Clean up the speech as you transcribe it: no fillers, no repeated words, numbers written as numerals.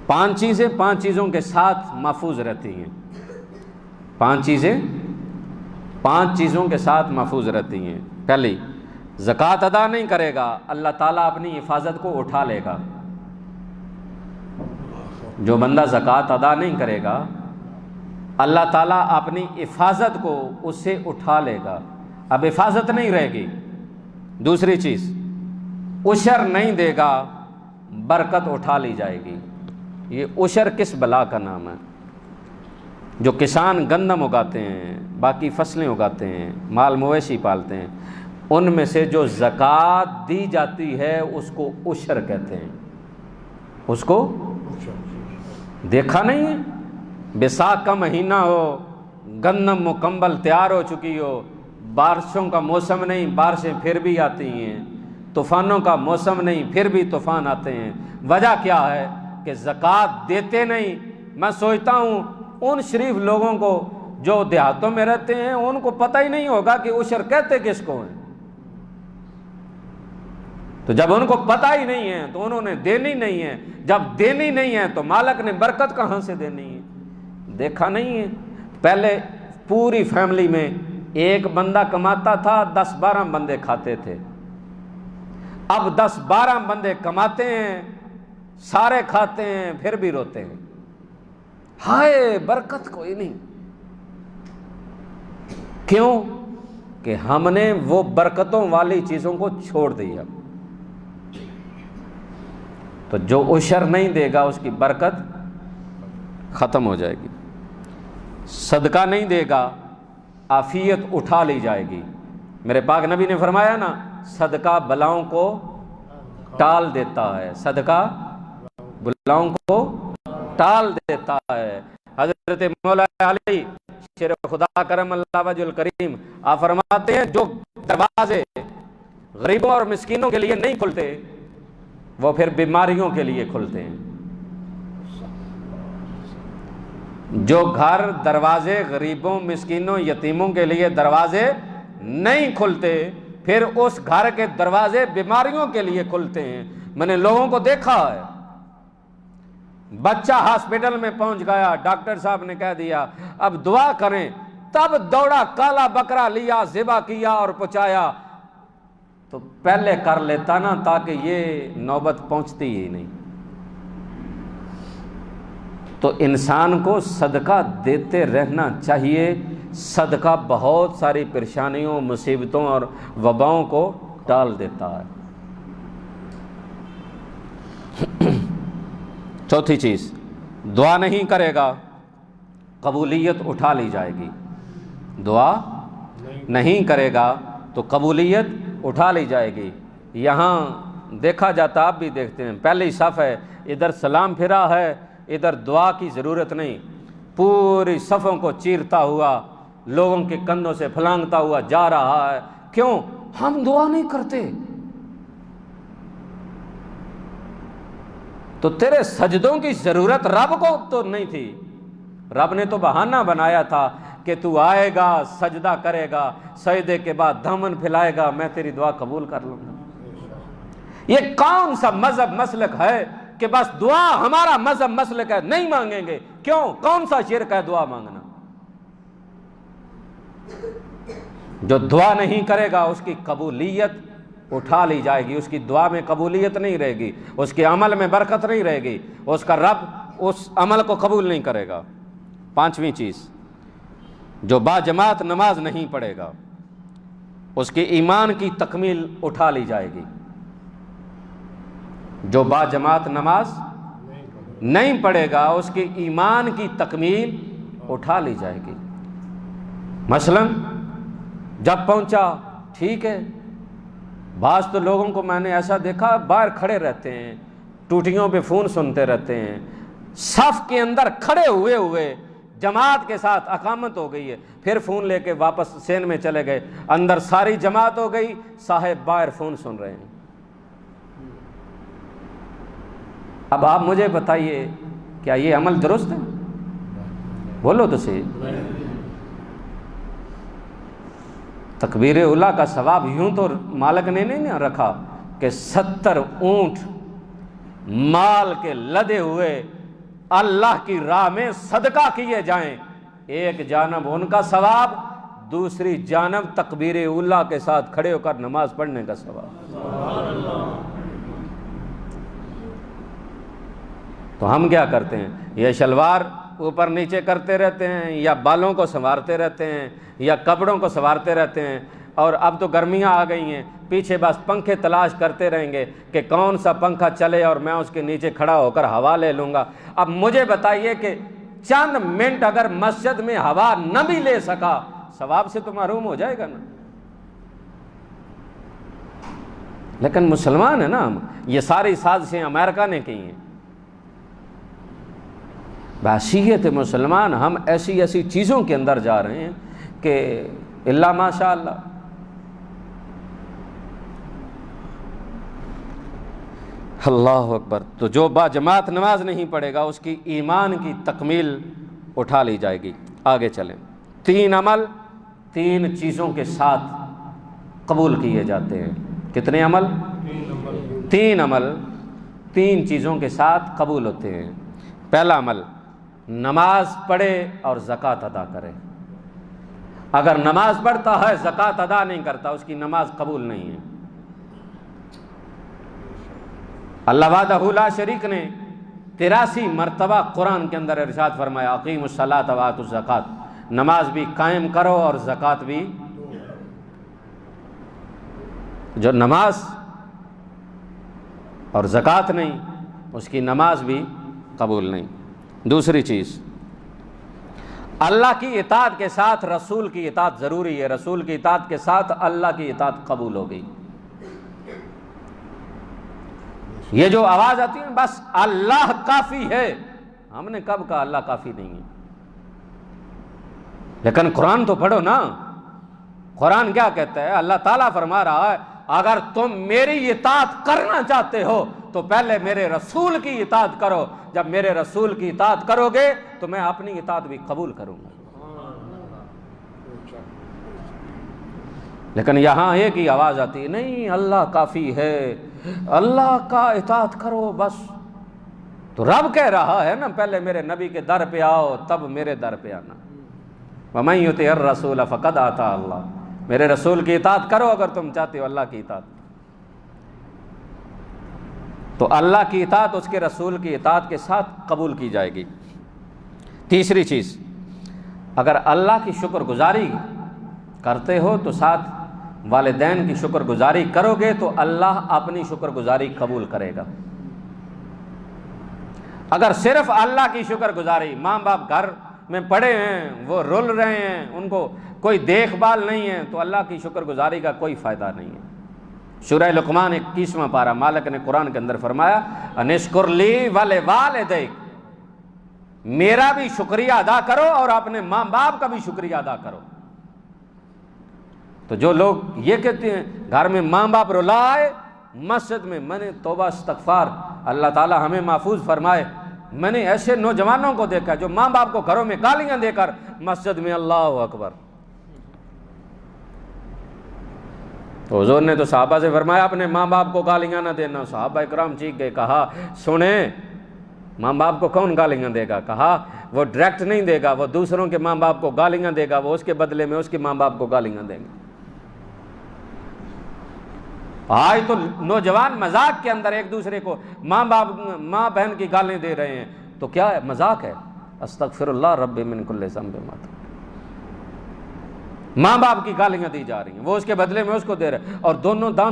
5 چیزیں 5 چیزوں کے ساتھ محفوظ رہتی ہیں، 5 چیزیں 5 چیزوں کے ساتھ محفوظ رہتی ہیں۔ پہلی، زکوٰۃ ادا نہیں کرے گا، اللہ تعالیٰ اپنی حفاظت کو اٹھا لے گا۔ جو بندہ زکوٰۃ ادا نہیں کرے گا، اللہ تعالیٰ اپنی حفاظت کو اس سے اٹھا لے گا، اب حفاظت نہیں رہے گی۔ دوسری چیز، عشر نہیں دے گا، برکت اٹھا لی جائے گی۔ یہ عشر کس بلا کا نام ہے؟ جو کسان گندم اگاتے ہیں، باقی فصلیں اگاتے ہیں، مال مویشی پالتے ہیں، ان میں سے جو زکوٰۃ دی جاتی ہے اس کو عشر کہتے ہیں۔ اس کو دیکھا نہیں ہے؟ بیساکھ کا مہینہ ہو، گندم مکمل تیار ہو چکی ہو، بارشوں کا موسم نہیں، بارشیں پھر بھی آتی ہیں، طوفانوں کا موسم نہیں، پھر بھی طوفان آتے ہیں۔ وجہ کیا ہے؟ کہ زکوٰۃ دیتے نہیں۔ میں سوچتا ہوں ان شریف لوگوں کو جو دیہاتوں میں رہتے ہیں ان کو پتہ ہی نہیں ہوگا کہ عشر کہتے کس کو ہیں۔ تو جب ان کو پتہ ہی نہیں ہے تو انہوں نے دینی نہیں ہے، جب دینی نہیں ہے تو مالک نے برکت کہاں سے دینی ہے؟ دیکھا نہیں ہے؟ پہلے پوری فیملی میں ایک بندہ کماتا تھا، 10-12 بندے کھاتے تھے۔ اب 10-12 بندے کماتے ہیں، سارے کھاتے ہیں، پھر بھی روتے ہیں، ہائے برکت کوئی نہیں۔ کیوں؟ کہ ہم نے وہ برکتوں والی چیزوں کو چھوڑ دیا۔ تو جو عشر نہیں دے گا اس کی برکت ختم ہو جائے گی۔ صدقہ نہیں دے گا، عافیت اٹھا لی جائے گی۔ میرے پاک نبی نے فرمایا نا، صدقہ بلاؤں کو ٹال دیتا ہے، صدقہ بلاؤں کو ٹال دیتا ہے۔ حضرت مولا علی شیر خدا کرم اللہ وجہ الکریم آپ فرماتے ہیں جو دروازے غریبوں اور مسکینوں کے لیے نہیں کھلتے وہ پھر بیماریوں کے لیے کھلتے ہیں۔ جو گھر دروازے غریبوں مسکینوں یتیموں کے لیے دروازے نہیں کھلتے پھر اس گھر کے دروازے بیماریوں کے لیے کھلتے ہیں۔ میں نے لوگوں کو دیکھا ہے، بچہ ہاسپٹل میں پہنچ گیا، ڈاکٹر صاحب نے کہہ دیا اب دعا کریں، تب دوڑا کالا بکرا لیا، ذبح کیا اور پچایا۔ تو پہلے کر لیتا نا تاکہ یہ نوبت پہنچتی ہی نہیں۔ تو انسان کو صدقہ دیتے رہنا چاہیے۔ صدقہ بہت ساری پریشانیوں، مصیبتوں اور وباؤں کو ٹال دیتا ہے۔ چوتھی چیز، دعا نہیں کرے گا، قبولیت اٹھا لی جائے گی۔ دعا نہیں کرے گا تو قبولیت اٹھا لی جائے گی۔ یہاں دیکھا جاتا، آپ بھی دیکھتے ہیں، پہلی صف ہے، ادھر سلام پھرا ہے، ادھر دعا کی ضرورت نہیں، پوری صفوں کو چیرتا ہوا لوگوں کے کندھوں سے پھلانگتا ہوا جا رہا ہے۔ کیوں؟ ہم دعا نہیں کرتے۔ تو تیرے سجدوں کی ضرورت رب کو تو نہیں تھی، رب نے تو بہانہ بنایا تھا کہ تو آئے گا، سجدہ کرے گا، سجدے کے بعد دامن پھیلائے گا، میں تیری دعا قبول کر لوں گا۔ یہ کون سا مذہب مسلک ہے کہ بس دعا ہمارا مذہب مسلک ہے، نہیں مانگیں گے؟ کیوں؟ کون سا شرک ہے دعا مانگنا؟ جو دعا نہیں کرے گا اس کی قبولیت اٹھا لی جائے گی، اس کی دعا میں قبولیت نہیں رہے گی، اس کے عمل میں برکت نہیں رہے گی، اس کا رب اس عمل کو قبول نہیں کرے گا۔ پانچویں چیز، جو با جماعت نماز نہیں پڑھے گا اس کے ایمان کی تکمیل اٹھا لی جائے گی۔ جو با جماعت نماز نہیں پڑھے گا اس کے ایمان کی تکمیل اٹھا لی جائے گی۔ مثلا جب پہنچا ٹھیک ہے، بعض تو لوگوں کو میں نے ایسا دیکھا باہر کھڑے رہتے ہیں، ٹوٹیوں پہ فون سنتے رہتے ہیں، صف کے اندر کھڑے ہوئے ہوئے جماعت کے ساتھ اقامت ہو گئی ہے، پھر فون لے کے واپس سین میں چلے گئے، اندر ساری جماعت ہو گئی، صاحب باہر فون سن رہے ہیں۔ اب آپ مجھے بتائیے کیا یہ عمل درست ہے؟ بولو تو صحیح۔ تکبیر اولیٰ کا ثواب یوں تو مالک نے نہیں رکھا کہ 70 اونٹ مال کے لدے ہوئے اللہ کی راہ میں صدقہ کیے جائیں، ایک جانب ان کا ثواب، دوسری جانب تکبیر اولیٰ کے ساتھ کھڑے ہو کر نماز پڑھنے کا ثواب۔ تو ہم کیا کرتے ہیں؟ یہ شلوار اوپر نیچے کرتے رہتے ہیں، یا بالوں کو سنوارتے رہتے ہیں، یا کپڑوں کو سنوارتے رہتے ہیں، اور اب تو گرمیاں آ گئی ہیں، پیچھے بس پنکھے تلاش کرتے رہیں گے کہ کون سا پنکھا چلے اور میں اس کے نیچے کھڑا ہو کر ہوا لے لوں گا۔ اب مجھے بتائیے کہ چند منٹ اگر مسجد میں ہوا نہ بھی لے سکا، ثواب سے تو محروم ہو جائے گا نا۔ لیکن مسلمان ہیں نا ہم، یہ ساری سازشیں امریکہ نے کی ہیں۔ بحیثیت مسلمان ہم ایسی ایسی چیزوں کے اندر جا رہے ہیں کہ اللہ ماشاء اللہ۔ اللہ اکبر۔ تو جو با جماعت نماز نہیں پڑھے گا اس کی ایمان کی تکمیل اٹھا لی جائے گی۔ آگے چلیں۔ 3 عمل 3 چیزوں کے ساتھ قبول کیے جاتے ہیں۔ کتنے عمل؟ 3 عمل 3 چیزوں کے ساتھ قبول ہوتے ہیں۔ پہلا عمل، نماز پڑھے اور زکوٰۃ ادا کرے۔ اگر نماز پڑھتا ہے زکوٰۃ ادا نہیں کرتا، اس کی نماز قبول نہیں ہے۔ اللہ وحدہ لا شریک نے 83 مرتبہ قرآن کے اندر ارشاد فرمایا، اقیموا الصلاۃ وآتوا الزکوٰۃ، نماز بھی قائم کرو اور زکوٰۃ بھی۔ جو نماز اور زکوٰۃ نہیں، اس کی نماز بھی قبول نہیں۔ دوسری چیز، اللہ کی اطاعت کے ساتھ رسول کی اطاعت ضروری ہے، رسول کی اطاعت کے ساتھ اللہ کی اطاعت قبول ہو گئی۔ یہ جو آواز آتی ہے بس اللہ کافی ہے، ہم نے کب کہا اللہ کافی نہیں ہے؟ لیکن قرآن تو پڑھو نا۔ قرآن کیا کہتا ہے؟ اللہ تعالیٰ فرما رہا ہے اگر تم میری اطاعت کرنا چاہتے ہو تو پہلے میرے رسول کی اطاعت کرو، جب میرے رسول کی اطاعت کرو گے تو میں اپنی اطاعت بھی قبول کروں گا۔ لیکن یہاں ایک ہی آواز آتی ہے، نہیں اللہ کافی ہے، اللہ کا اطاعت کرو بس۔ تو رب کہہ رہا ہے نا پہلے میرے نبی کے در پہ آؤ تب میرے در پہ آنا۔ وَمَن يُطِعِ الرَّسُولَ فَقَدْ أَطَاعَ اللَّهَ، میرے رسول کی اطاعت کرو اگر تم چاہتے ہو اللہ کی اطاعت۔ تو اللہ کی اطاعت اس کے رسول کی اطاعت کے ساتھ قبول کی جائے گی۔ تیسری چیز، اگر اللہ کی شکر گزاری کرتے ہو تو ساتھ والدین کی شکر گزاری کرو گے تو اللہ اپنی شکر گزاری قبول کرے گا۔ اگر صرف اللہ کی شکر گزاری، ماں باپ گھر میں پڑے ہیں، وہ رول رہے ہیں، ان کو کوئی دیکھ بھال نہیں ہے، تو اللہ کی شکر گزاری کا کوئی فائدہ نہیں ہے۔ سورہ لقمان 21واں پارہ، مالک نے قرآن کے اندر فرمایا انشکر لی ولوالدیک، میرا بھی شکریہ ادا کرو اور اپنے ماں باپ کا بھی شکریہ ادا کرو۔ تو جو لوگ یہ کہتے ہیں گھر میں ماں باپ رلائے، مسجد میں، میں نے توبہ استغفار، اللہ تعالی ہمیں محفوظ فرمائے، میں نے ایسے نوجوانوں کو دیکھا جو ماں باپ کو گھروں میں گالیاں دے کر مسجد میں اللہ اکبر۔ تو حضور نے تو صحابہ سے فرمایا اپنے ماں باپ کو گالیاں نہ دینا۔ صحابہ اکرام چیخ گئے، کہا سنیں ماں باپ کو کون گالیاں دے گا؟ کہا وہ ڈائریکٹ نہیں دے گا، وہ دوسروں کے ماں باپ کو گالیاں دے گا، وہ اس کے بدلے میں اس کے ماں باپ کو گالیاں دیں گے۔ آج تو نوجوان مذاق کے اندر ایک دوسرے کو ماں بہن کی گالیں دے رہے ہیں، تو کیا ہے؟ مذاق ہے۔ استغفر اللہ رب من کل ذنب ما تاب۔ ماں باپ کی گالیاں دی جا رہی ہیں، وہ اس کے بدلے میں اس کو دے رہے ہیں، اور دونوں دان